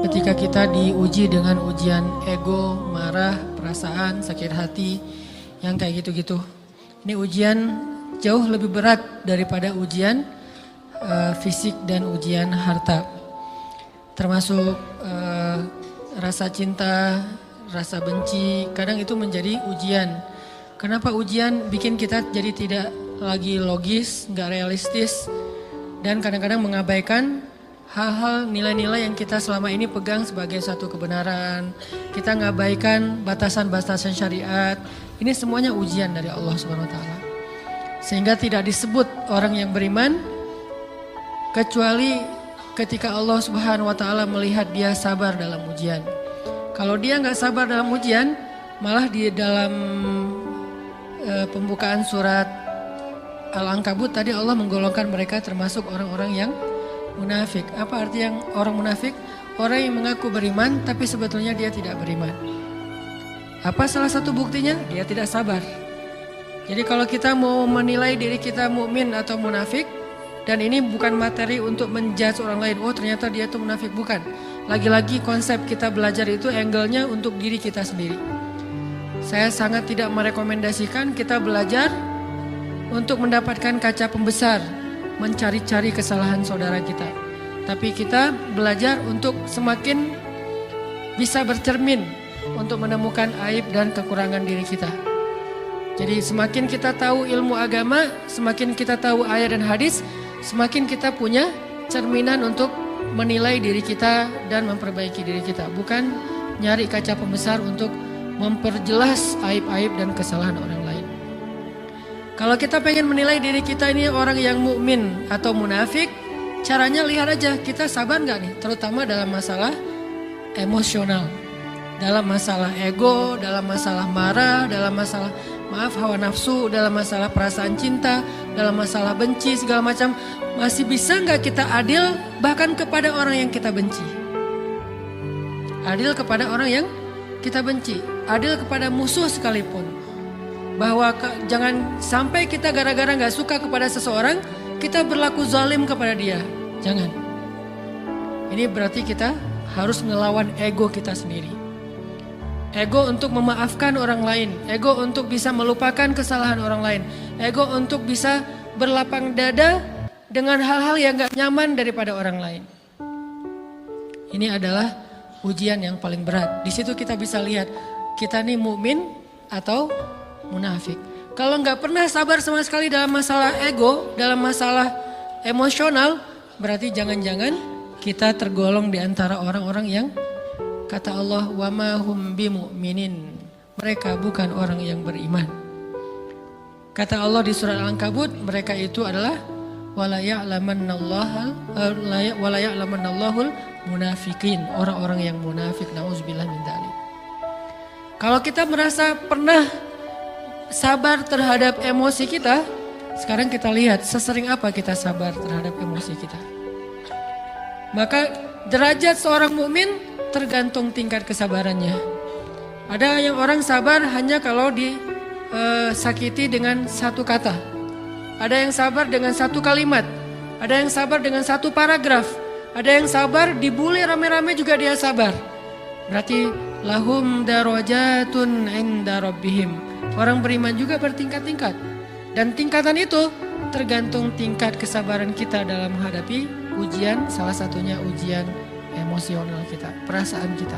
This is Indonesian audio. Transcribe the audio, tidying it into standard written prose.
Ketika kita diuji dengan ujian ego, marah, perasaan, sakit hati, yang kayak gitu-gitu. Ini ujian jauh lebih berat daripada ujian fisik dan ujian harta. Termasuk rasa cinta, rasa benci, kadang itu menjadi ujian. Kenapa ujian bikin kita jadi tidak lagi logis, nggak realistis, dan kadang-kadang mengabaikan hal-hal nilai-nilai yang kita selama ini pegang sebagai satu kebenaran. Kita ngabaikan batasan-batasan syariat. Ini semuanya ujian dari Allah SWT. Sehingga tidak disebut orang yang beriman kecuali ketika Allah SWT melihat dia sabar dalam ujian. Kalau dia nggak sabar dalam ujian, malah di dalam pembukaan surat Al-Ankabut tadi Allah menggolongkan mereka termasuk orang-orang yang munafik. Apa arti yang orang munafik? Orang yang mengaku beriman tapi sebetulnya dia tidak beriman. Apa salah satu buktinya? Dia tidak sabar. Jadi kalau kita mau menilai diri kita mukmin atau munafik, dan ini bukan materi untuk menjudge orang lain, oh ternyata dia tuh munafik, bukan. Lagi-lagi konsep kita belajar itu angle-nya untuk diri kita sendiri. Saya sangat tidak merekomendasikan kita belajar untuk mendapatkan kaca pembesar, mencari-cari kesalahan saudara kita. Tapi kita belajar untuk semakin bisa bercermin untuk menemukan aib dan kekurangan diri kita. Jadi semakin kita tahu ilmu agama, semakin kita tahu ayat dan hadis, semakin kita punya cerminan untuk menilai diri kita dan memperbaiki diri kita. Bukan nyari kaca pembesar untuk memperjelas aib-aib dan kesalahan orang lain. Kalau kita pengen menilai diri kita ini orang yang mukmin atau munafik, caranya lihat aja kita sabar nggak nih, terutama dalam masalah emosional, dalam masalah ego, dalam masalah marah, dalam masalah hawa nafsu, dalam masalah perasaan cinta, dalam masalah benci segala macam. Masih bisa nggak kita adil bahkan kepada orang yang kita benci? Adil kepada orang yang kita benci, adil kepada musuh sekalipun. Bahwa jangan sampai kita gara-gara gak suka kepada seseorang, kita berlaku zalim kepada dia. Jangan. Ini berarti kita harus ngelawan ego kita sendiri. Ego untuk memaafkan orang lain. Ego untuk bisa melupakan kesalahan orang lain. Ego untuk bisa berlapang dada dengan hal-hal yang gak nyaman daripada orang lain. Ini adalah ujian yang paling berat. Di situ kita bisa lihat kita nih mukmin atau munafik. Kalau nggak pernah sabar sama sekali dalam masalah ego, dalam masalah emosional, berarti jangan-jangan kita tergolong di antara orang-orang yang kata Allah wa ma hum bimu'minin. Mereka bukan orang yang beriman. Kata Allah di surat Al-Ankabut, mereka itu adalah wala ya'lamannallahul munafikin, orang-orang yang munafik, nauzubillah min dzalik. Kalau kita merasa pernah sabar terhadap emosi kita, sekarang kita lihat sesering apa kita sabar terhadap emosi kita. Maka derajat seorang mukmin tergantung tingkat kesabarannya. Ada yang orang sabar hanya kalau disakiti dengan satu kata. Ada yang sabar dengan satu kalimat. Ada yang sabar dengan satu paragraf. Ada yang sabar dibully rame-rame juga dia sabar. Berarti lahum darajatun inda rabbihim. Orang beriman juga bertingkat-tingkat. Dan tingkatan itu tergantung tingkat kesabaran kita dalam menghadapi ujian. Salah satunya ujian emosional kita, perasaan kita.